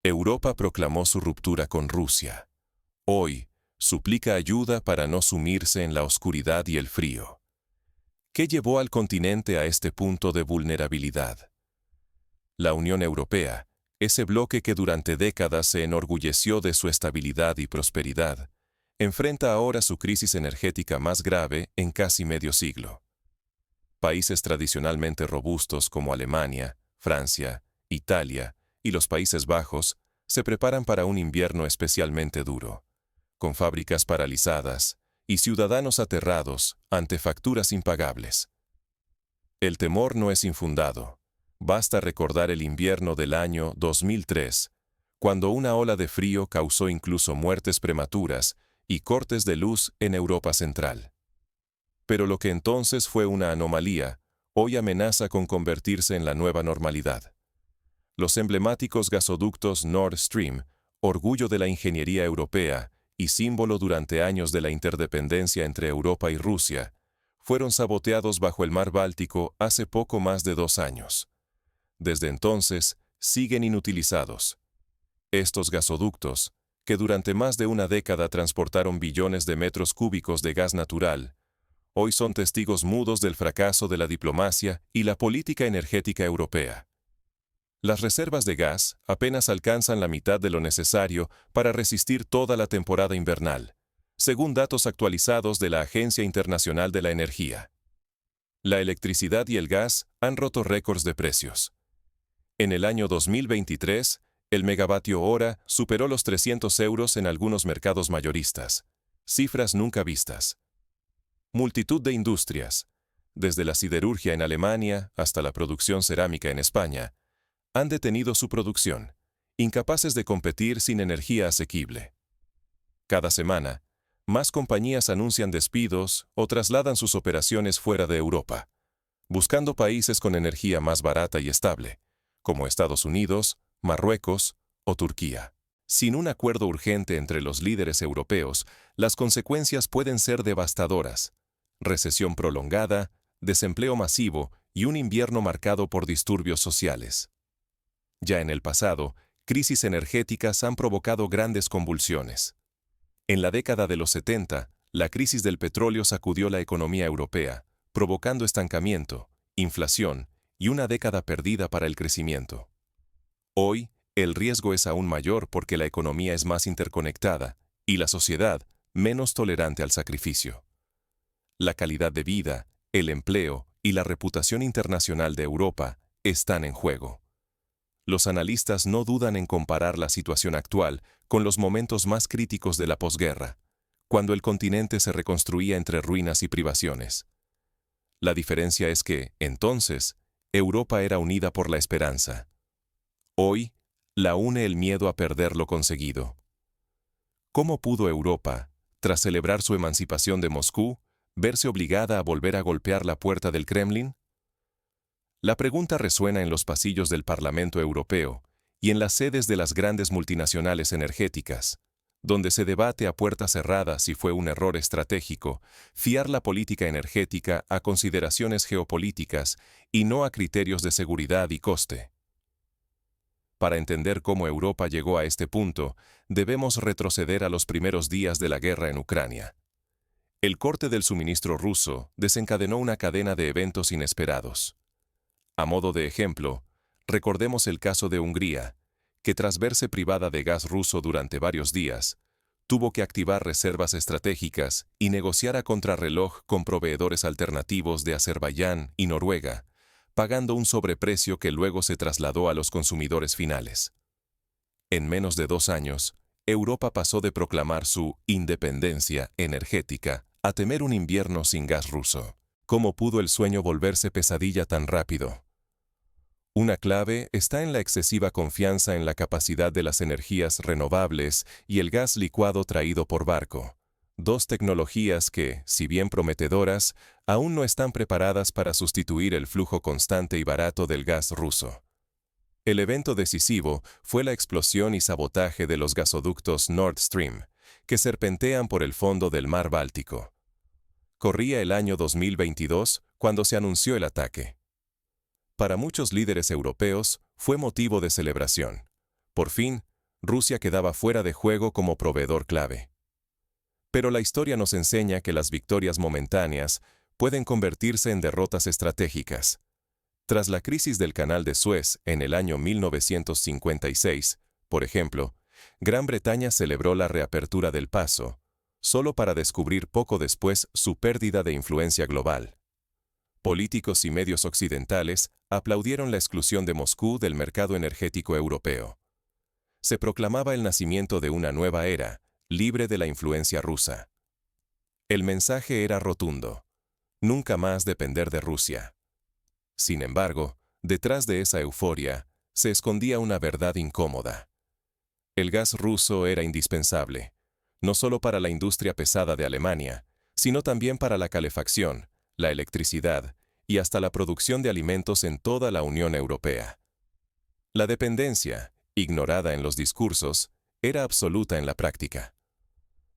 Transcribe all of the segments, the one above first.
Europa proclamó su ruptura con Rusia. Hoy, suplica ayuda para no sumirse en la oscuridad y el frío. ¿Qué llevó al continente a este punto de vulnerabilidad? La Unión Europea, ese bloque que durante décadas se enorgulleció de su estabilidad y prosperidad, enfrenta ahora su crisis energética más grave en casi medio siglo. Países tradicionalmente robustos como Alemania, Francia, Italia y los Países Bajos se preparan para un invierno especialmente duro, con fábricas paralizadas y ciudadanos aterrados ante facturas impagables. El temor no es infundado. Basta recordar el invierno del año 2003, cuando una ola de frío causó incluso muertes prematuras y cortes de luz en Europa Central. Pero lo que entonces fue una anomalía, hoy amenaza con convertirse en la nueva normalidad. Los emblemáticos gasoductos Nord Stream, orgullo de la ingeniería europea y símbolo durante años de la interdependencia entre Europa y Rusia, fueron saboteados bajo el mar Báltico hace poco más de 2 años. Desde entonces, siguen inutilizados. Estos gasoductos, que durante más de una década transportaron billones de metros cúbicos de gas natural, hoy son testigos mudos del fracaso de la diplomacia y la política energética europea. Las reservas de gas apenas alcanzan la mitad de lo necesario para resistir toda la temporada invernal, según datos actualizados de la Agencia Internacional de la Energía. La electricidad y el gas han roto récords de precios. En el año 2023, el megavatio hora superó los 300 euros en algunos mercados mayoristas, cifras nunca vistas. Multitud de industrias, desde la siderurgia en Alemania hasta la producción cerámica en España, han detenido su producción, incapaces de competir sin energía asequible. Cada semana, más compañías anuncian despidos o trasladan sus operaciones fuera de Europa, buscando países con energía más barata y estable, como Estados Unidos, Marruecos o Turquía. Sin un acuerdo urgente entre los líderes europeos, las consecuencias pueden ser devastadoras. Recesión prolongada, desempleo masivo y un invierno marcado por disturbios sociales. Ya en el pasado, crisis energéticas han provocado grandes convulsiones. En la década de los 70, la crisis del petróleo sacudió la economía europea, provocando estancamiento, inflación y una década perdida para el crecimiento. Hoy, el riesgo es aún mayor porque la economía es más interconectada y la sociedad menos tolerante al sacrificio. La calidad de vida, el empleo y la reputación internacional de Europa están en juego. Los analistas no dudan en comparar la situación actual con los momentos más críticos de la posguerra, cuando el continente se reconstruía entre ruinas y privaciones. La diferencia es que, entonces, Europa era unida por la esperanza. Hoy, la une el miedo a perder lo conseguido. ¿Cómo pudo Europa, tras celebrar su emancipación de Moscú, verse obligada a volver a golpear la puerta del Kremlin? La pregunta resuena en los pasillos del Parlamento Europeo y en las sedes de las grandes multinacionales energéticas, donde se debate a puertas cerradas si fue un error estratégico fiar la política energética a consideraciones geopolíticas y no a criterios de seguridad y coste. Para entender cómo Europa llegó a este punto, debemos retroceder a los primeros días de la guerra en Ucrania. El corte del suministro ruso desencadenó una cadena de eventos inesperados. A modo de ejemplo, recordemos el caso de Hungría, que tras verse privada de gas ruso durante varios días, tuvo que activar reservas estratégicas y negociar a contrarreloj con proveedores alternativos de Azerbaiyán y Noruega, pagando un sobreprecio que luego se trasladó a los consumidores finales. En menos de 2 años, Europa pasó de proclamar su independencia energética a temer un invierno sin gas ruso. ¿Cómo pudo el sueño volverse pesadilla tan rápido? Una clave está en la excesiva confianza en la capacidad de las energías renovables y el gas licuado traído por barco. 2 tecnologías que, si bien prometedoras, aún no están preparadas para sustituir el flujo constante y barato del gas ruso. El evento decisivo fue la explosión y sabotaje de los gasoductos Nord Stream, que serpentean por el fondo del mar Báltico. Corría el año 2022 cuando se anunció el ataque. Para muchos líderes europeos fue motivo de celebración. Por fin, Rusia quedaba fuera de juego como proveedor clave. Pero la historia nos enseña que las victorias momentáneas pueden convertirse en derrotas estratégicas. Tras la crisis del Canal de Suez en el año 1956, por ejemplo, Gran Bretaña celebró la reapertura del paso, solo para descubrir poco después su pérdida de influencia global. Políticos y medios occidentales aplaudieron la exclusión de Moscú del mercado energético europeo. Se proclamaba el nacimiento de una nueva era, libre de la influencia rusa. El mensaje era rotundo: nunca más depender de Rusia. Sin embargo, detrás de esa euforia, se escondía una verdad incómoda. El gas ruso era indispensable, no solo para la industria pesada de Alemania, sino también para la calefacción, la electricidad y hasta la producción de alimentos en toda la Unión Europea. La dependencia, ignorada en los discursos, era absoluta en la práctica.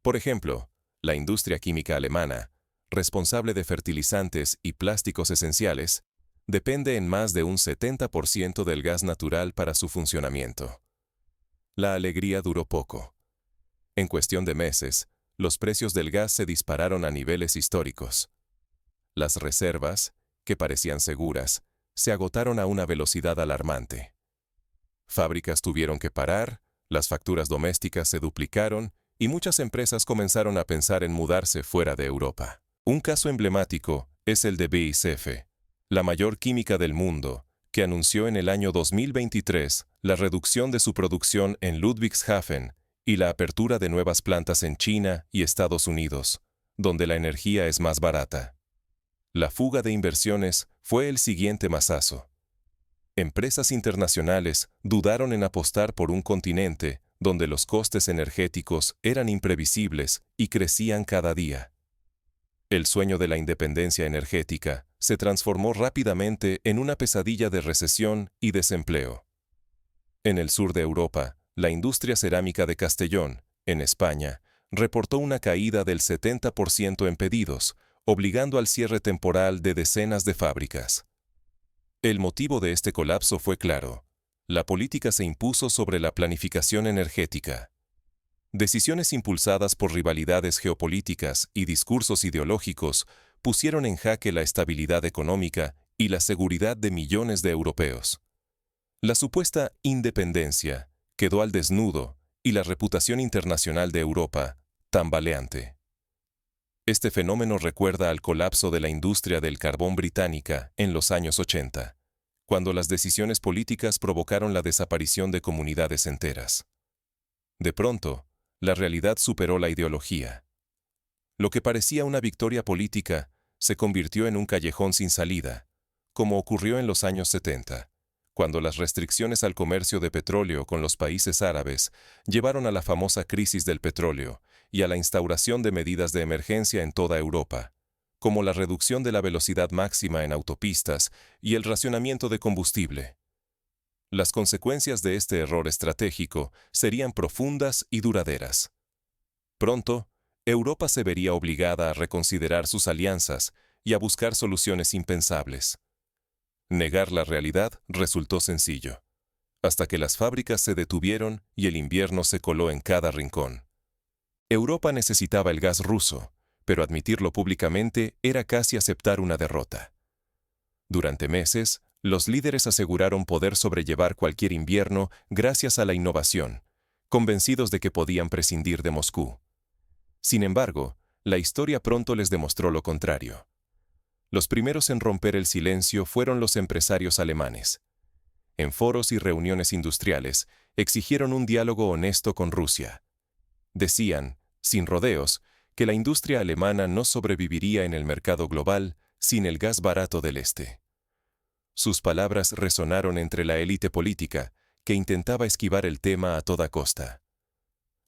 Por ejemplo, la industria química alemana, responsable de fertilizantes y plásticos esenciales, depende en más de un 70% del gas natural para su funcionamiento. La alegría duró poco. En cuestión de meses, los precios del gas se dispararon a niveles históricos. Las reservas, que parecían seguras, se agotaron a una velocidad alarmante. Fábricas tuvieron que parar, las facturas domésticas se duplicaron y muchas empresas comenzaron a pensar en mudarse fuera de Europa. Un caso emblemático es el de BASF, la mayor química del mundo, que anunció en el año 2023 la reducción de su producción en Ludwigshafen y la apertura de nuevas plantas en China y Estados Unidos, donde la energía es más barata. La fuga de inversiones fue el siguiente mazazo. Empresas internacionales dudaron en apostar por un continente donde los costes energéticos eran imprevisibles y crecían cada día. El sueño de la independencia energética se transformó rápidamente en una pesadilla de recesión y desempleo. En el sur de Europa, la industria cerámica de Castellón, en España, reportó una caída del 70% en pedidos, obligando al cierre temporal de decenas de fábricas. El motivo de este colapso fue claro: la política se impuso sobre la planificación energética. Decisiones impulsadas por rivalidades geopolíticas y discursos ideológicos pusieron en jaque la estabilidad económica y la seguridad de millones de europeos. La supuesta independencia quedó al desnudo y la reputación internacional de Europa tambaleante. Este fenómeno recuerda al colapso de la industria del carbón británica en los años 80, cuando las decisiones políticas provocaron la desaparición de comunidades enteras. De pronto, la realidad superó la ideología. Lo que parecía una victoria política se convirtió en un callejón sin salida, como ocurrió en los años 70, cuando las restricciones al comercio de petróleo con los países árabes llevaron a la famosa crisis del petróleo y a la instauración de medidas de emergencia en toda Europa, como la reducción de la velocidad máxima en autopistas y el racionamiento de combustible. Las consecuencias de este error estratégico serían profundas y duraderas. Pronto, Europa se vería obligada a reconsiderar sus alianzas y a buscar soluciones impensables. Negar la realidad resultó sencillo, hasta que las fábricas se detuvieron y el invierno se coló en cada rincón. Europa necesitaba el gas ruso, pero admitirlo públicamente era casi aceptar una derrota. Durante meses, los líderes aseguraron poder sobrellevar cualquier invierno gracias a la innovación, convencidos de que podían prescindir de Moscú. Sin embargo, la historia pronto les demostró lo contrario. Los primeros en romper el silencio fueron los empresarios alemanes. En foros y reuniones industriales, exigieron un diálogo honesto con Rusia. Decían, sin rodeos, que la industria alemana no sobreviviría en el mercado global sin el gas barato del este. Sus palabras resonaron entre la élite política, que intentaba esquivar el tema a toda costa.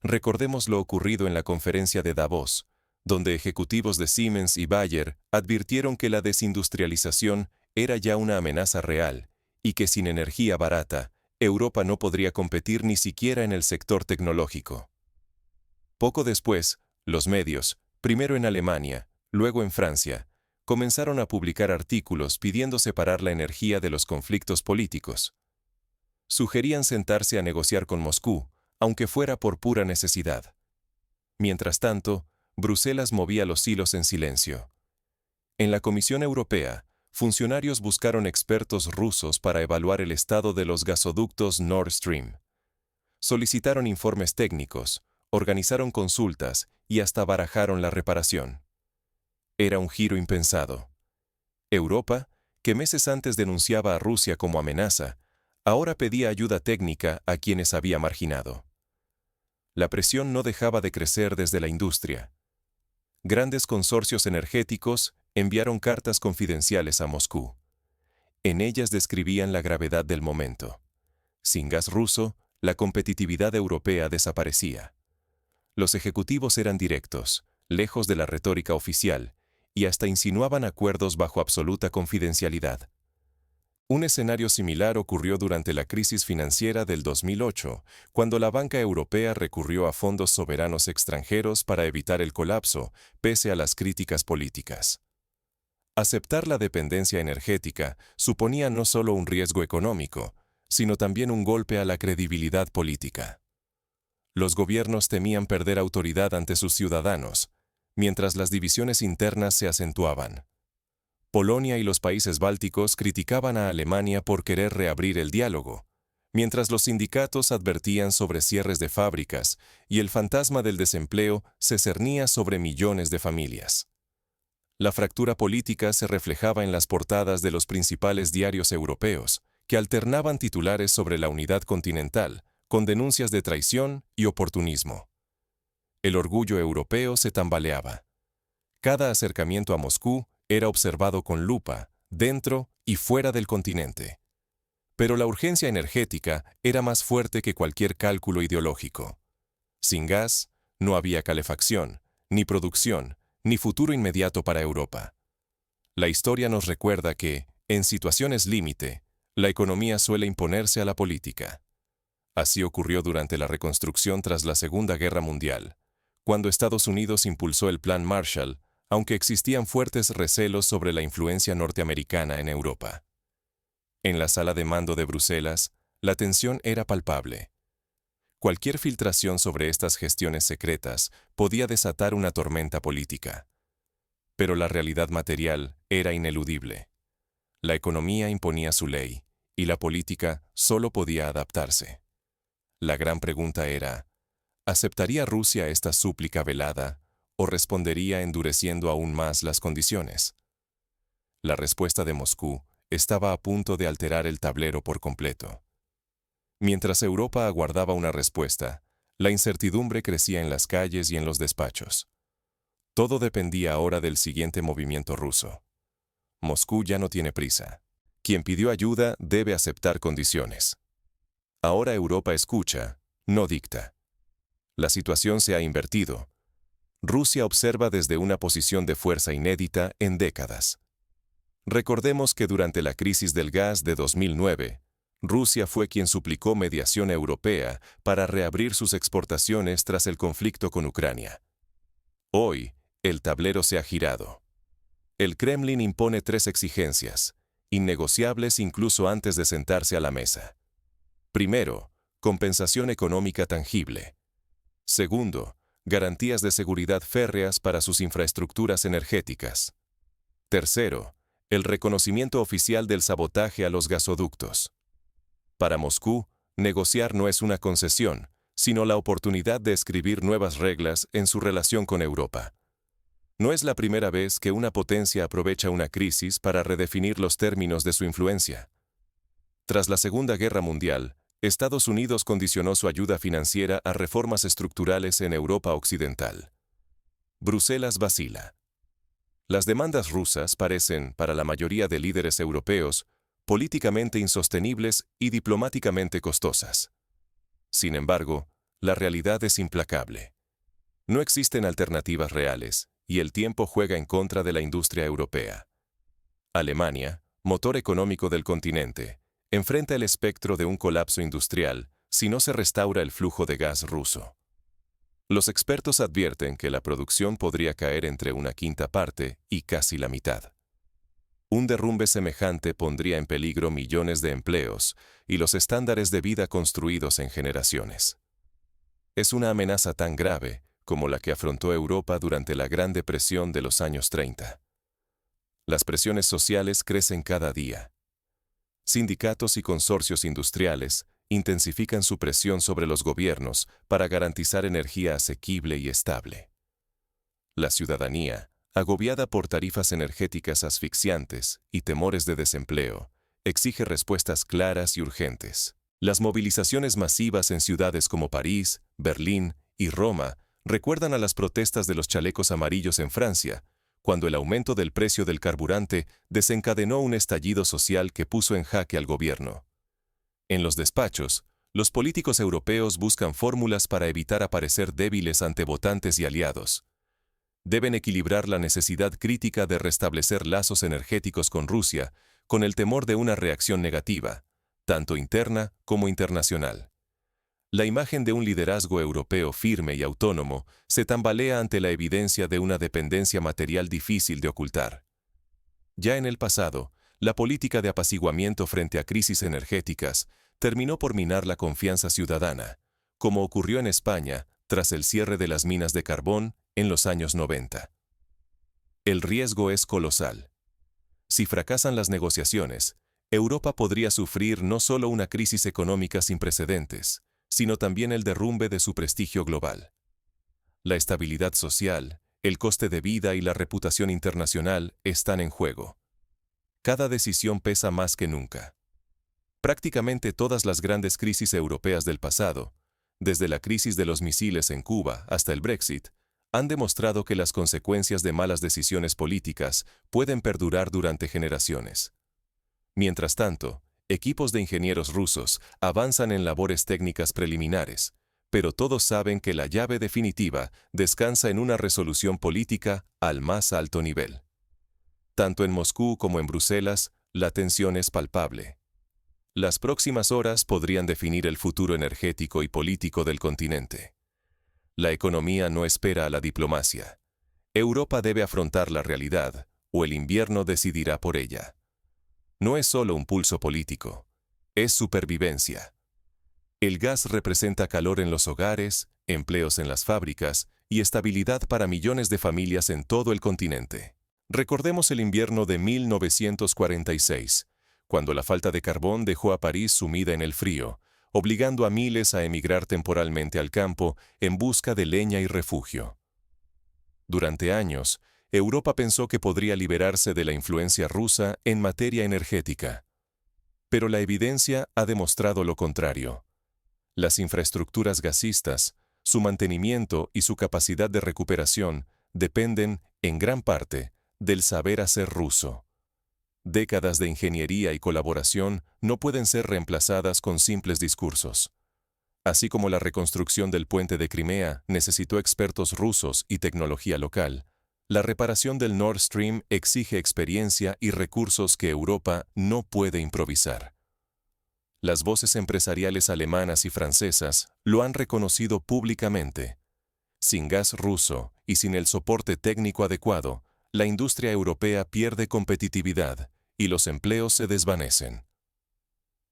Recordemos lo ocurrido en la conferencia de Davos, donde ejecutivos de Siemens y Bayer advirtieron que la desindustrialización era ya una amenaza real y que sin energía barata, Europa no podría competir ni siquiera en el sector tecnológico. Poco después, los medios, primero en Alemania, luego en Francia, comenzaron a publicar artículos pidiendo separar la energía de los conflictos políticos. Sugerían sentarse a negociar con Moscú, aunque fuera por pura necesidad. Mientras tanto, Bruselas movía los hilos en silencio. En la Comisión Europea, funcionarios buscaron expertos rusos para evaluar el estado de los gasoductos Nord Stream. Solicitaron informes técnicos, organizaron consultas y hasta barajaron la reparación. Era un giro impensado. Europa, que meses antes denunciaba a Rusia como amenaza, ahora pedía ayuda técnica a quienes había marginado. La presión no dejaba de crecer desde la industria. Grandes consorcios energéticos enviaron cartas confidenciales a Moscú. En ellas describían la gravedad del momento. Sin gas ruso, la competitividad europea desaparecía. Los ejecutivos eran directos, lejos de la retórica oficial, y hasta insinuaban acuerdos bajo absoluta confidencialidad. Un escenario similar ocurrió durante la crisis financiera del 2008, cuando la banca europea recurrió a fondos soberanos extranjeros para evitar el colapso, pese a las críticas políticas. Aceptar la dependencia energética suponía no solo un riesgo económico, sino también un golpe a la credibilidad política. Los gobiernos temían perder autoridad ante sus ciudadanos, mientras las divisiones internas se acentuaban. Polonia y los países bálticos criticaban a Alemania por querer reabrir el diálogo, mientras los sindicatos advertían sobre cierres de fábricas y el fantasma del desempleo se cernía sobre millones de familias. La fractura política se reflejaba en las portadas de los principales diarios europeos, que alternaban titulares sobre la unidad continental, con denuncias de traición y oportunismo. El orgullo europeo se tambaleaba. Cada acercamiento a Moscú era observado con lupa, dentro y fuera del continente. Pero la urgencia energética era más fuerte que cualquier cálculo ideológico. Sin gas, no había calefacción, ni producción, ni futuro inmediato para Europa. La historia nos recuerda que, en situaciones límite, la economía suele imponerse a la política. Así ocurrió durante la reconstrucción tras la Segunda Guerra Mundial, cuando Estados Unidos impulsó el Plan Marshall, aunque existían fuertes recelos sobre la influencia norteamericana en Europa. En la sala de mando de Bruselas, la tensión era palpable. Cualquier filtración sobre estas gestiones secretas podía desatar una tormenta política. Pero la realidad material era ineludible. La economía imponía su ley, y la política solo podía adaptarse. La gran pregunta era, ¿aceptaría Rusia esta súplica velada o respondería endureciendo aún más las condiciones? La respuesta de Moscú estaba a punto de alterar el tablero por completo. Mientras Europa aguardaba una respuesta, la incertidumbre crecía en las calles y en los despachos. Todo dependía ahora del siguiente movimiento ruso. Moscú ya no tiene prisa. Quien pidió ayuda debe aceptar condiciones. Ahora Europa escucha, no dicta. La situación se ha invertido. Rusia observa desde una posición de fuerza inédita en décadas. Recordemos que durante la crisis del gas de 2009, Rusia fue quien suplicó mediación europea para reabrir sus exportaciones tras el conflicto con Ucrania. Hoy, el tablero se ha girado. El Kremlin impone 3 exigencias, innegociables incluso antes de sentarse a la mesa. Primero, compensación económica tangible. Segundo, garantías de seguridad férreas para sus infraestructuras energéticas. Tercero, el reconocimiento oficial del sabotaje a los gasoductos. Para Moscú, negociar no es una concesión, sino la oportunidad de escribir nuevas reglas en su relación con Europa. No es la primera vez que una potencia aprovecha una crisis para redefinir los términos de su influencia. Tras la Segunda Guerra Mundial, Estados Unidos condicionó su ayuda financiera a reformas estructurales en Europa Occidental. Bruselas vacila. Las demandas rusas parecen, para la mayoría de líderes europeos, políticamente insostenibles y diplomáticamente costosas. Sin embargo, la realidad es implacable. No existen alternativas reales, y el tiempo juega en contra de la industria europea. Alemania, motor económico del continente, enfrenta el espectro de un colapso industrial si no se restaura el flujo de gas ruso. Los expertos advierten que la producción podría caer entre una quinta parte y casi la mitad. Un derrumbe semejante pondría en peligro millones de empleos y los estándares de vida construidos en generaciones. Es una amenaza tan grave como la que afrontó Europa durante la Gran Depresión de los años 30. Las presiones sociales crecen cada día. Sindicatos y consorcios industriales intensifican su presión sobre los gobiernos para garantizar energía asequible y estable. La ciudadanía, agobiada por tarifas energéticas asfixiantes y temores de desempleo, exige respuestas claras y urgentes. Las movilizaciones masivas en ciudades como París, Berlín y Roma recuerdan a las protestas de los chalecos amarillos en Francia, cuando el aumento del precio del carburante desencadenó un estallido social que puso en jaque al gobierno. En los despachos, los políticos europeos buscan fórmulas para evitar aparecer débiles ante votantes y aliados. Deben equilibrar la necesidad crítica de restablecer lazos energéticos con Rusia con el temor de una reacción negativa, tanto interna como internacional. La imagen de un liderazgo europeo firme y autónomo se tambalea ante la evidencia de una dependencia material difícil de ocultar. Ya en el pasado, la política de apaciguamiento frente a crisis energéticas terminó por minar la confianza ciudadana, como ocurrió en España tras el cierre de las minas de carbón en los años 90. El riesgo es colosal. Si fracasan las negociaciones, Europa podría sufrir no solo una crisis económica sin precedentes, sino también el derrumbe de su prestigio global. La estabilidad social, el coste de vida y la reputación internacional están en juego. Cada decisión pesa más que nunca. Prácticamente todas las grandes crisis europeas del pasado, desde la crisis de los misiles en Cuba hasta el Brexit, han demostrado que las consecuencias de malas decisiones políticas pueden perdurar durante generaciones. Mientras tanto, equipos de ingenieros rusos avanzan en labores técnicas preliminares, pero todos saben que la llave definitiva descansa en una resolución política al más alto nivel. Tanto en Moscú como en Bruselas, la tensión es palpable. Las próximas horas podrían definir el futuro energético y político del continente. La economía no espera a la diplomacia. Europa debe afrontar la realidad, o el invierno decidirá por ella. No es solo un pulso político, es supervivencia. El gas representa calor en los hogares, empleos en las fábricas y estabilidad para millones de familias en todo el continente. Recordemos el invierno de 1946, cuando la falta de carbón dejó a París sumida en el frío, obligando a miles a emigrar temporalmente al campo en busca de leña y refugio. Durante años, Europa pensó que podría liberarse de la influencia rusa en materia energética. Pero la evidencia ha demostrado lo contrario. Las infraestructuras gasistas, su mantenimiento y su capacidad de recuperación dependen, en gran parte, del saber hacer ruso. Décadas de ingeniería y colaboración no pueden ser reemplazadas con simples discursos. Así como la reconstrucción del puente de Crimea necesitó expertos rusos y tecnología local, la reparación del Nord Stream exige experiencia y recursos que Europa no puede improvisar. Las voces empresariales alemanas y francesas lo han reconocido públicamente. Sin gas ruso y sin el soporte técnico adecuado, la industria europea pierde competitividad y los empleos se desvanecen.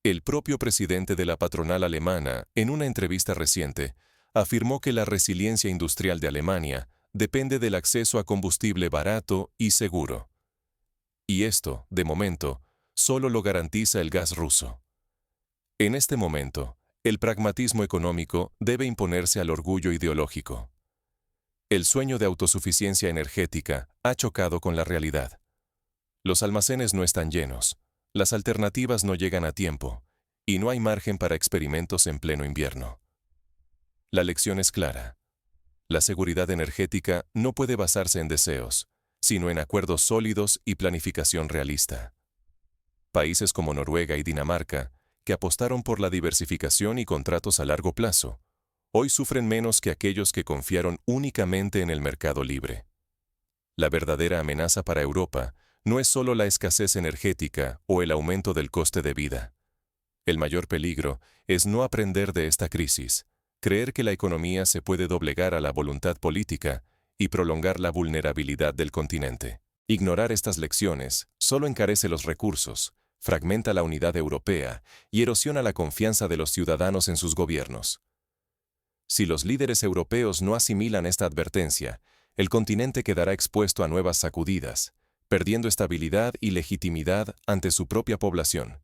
El propio presidente de la patronal alemana, en una entrevista reciente, afirmó que la resiliencia industrial de Alemania depende del acceso a combustible barato y seguro. Y esto, de momento, solo lo garantiza el gas ruso. En este momento, el pragmatismo económico debe imponerse al orgullo ideológico. El sueño de autosuficiencia energética ha chocado con la realidad. Los almacenes no están llenos, las alternativas no llegan a tiempo, y no hay margen para experimentos en pleno invierno. La lección es clara. La seguridad energética no puede basarse en deseos, sino en acuerdos sólidos y planificación realista. Países como Noruega y Dinamarca, que apostaron por la diversificación y contratos a largo plazo, hoy sufren menos que aquellos que confiaron únicamente en el mercado libre. La verdadera amenaza para Europa no es solo la escasez energética o el aumento del coste de vida. El mayor peligro es no aprender de esta crisis, creer que la economía se puede doblegar a la voluntad política y prolongar la vulnerabilidad del continente. Ignorar estas lecciones solo encarece los recursos, fragmenta la unidad europea y erosiona la confianza de los ciudadanos en sus gobiernos. Si los líderes europeos no asimilan esta advertencia, el continente quedará expuesto a nuevas sacudidas, perdiendo estabilidad y legitimidad ante su propia población.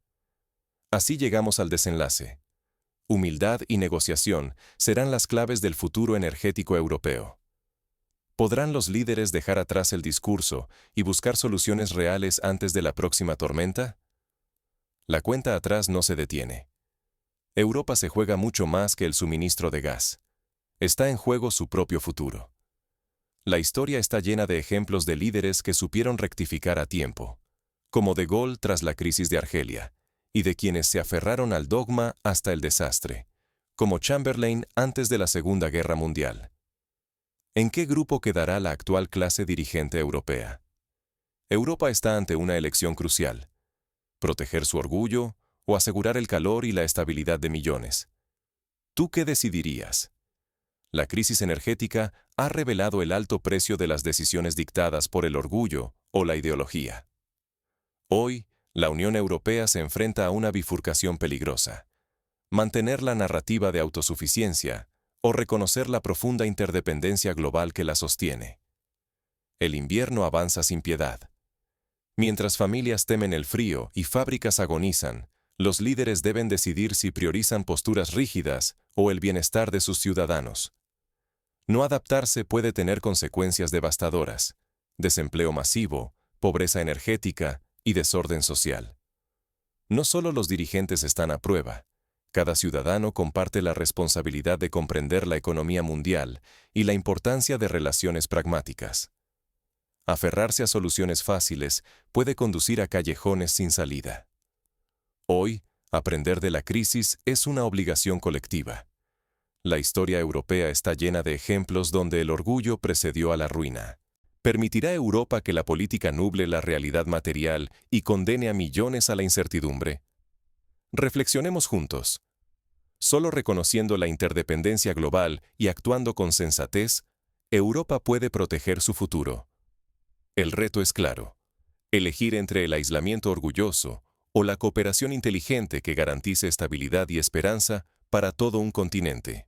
Así llegamos al desenlace. Humildad y negociación serán las claves del futuro energético europeo. ¿Podrán los líderes dejar atrás el discurso y buscar soluciones reales antes de la próxima tormenta? La cuenta atrás no se detiene. Europa se juega mucho más que el suministro de gas. Está en juego su propio futuro. La historia está llena de ejemplos de líderes que supieron rectificar a tiempo, como De Gaulle tras la crisis de Argelia, y de quienes se aferraron al dogma hasta el desastre, como Chamberlain antes de la Segunda Guerra Mundial. ¿En qué grupo quedará la actual clase dirigente europea? Europa está ante una elección crucial: proteger su orgullo o asegurar el calor y la estabilidad de millones. ¿Tú qué decidirías? La crisis energética ha revelado el alto precio de las decisiones dictadas por el orgullo o la ideología. Hoy, la Unión Europea se enfrenta a una bifurcación peligrosa: mantener la narrativa de autosuficiencia o reconocer la profunda interdependencia global que la sostiene. El invierno avanza sin piedad. Mientras familias temen el frío y fábricas agonizan, los líderes deben decidir si priorizan posturas rígidas o el bienestar de sus ciudadanos. No adaptarse puede tener consecuencias devastadoras: desempleo masivo, pobreza energética y desorden social. No solo los dirigentes están a prueba. Cada ciudadano comparte la responsabilidad de comprender la economía mundial y la importancia de relaciones pragmáticas. Aferrarse a soluciones fáciles puede conducir a callejones sin salida. Hoy, aprender de la crisis es una obligación colectiva. La historia europea está llena de ejemplos donde el orgullo precedió a la ruina. ¿Permitirá Europa que la política nuble la realidad material y condene a millones a la incertidumbre? Reflexionemos juntos. Solo reconociendo la interdependencia global y actuando con sensatez, Europa puede proteger su futuro. El reto es claro: elegir entre el aislamiento orgulloso o la cooperación inteligente que garantice estabilidad y esperanza para todo un continente.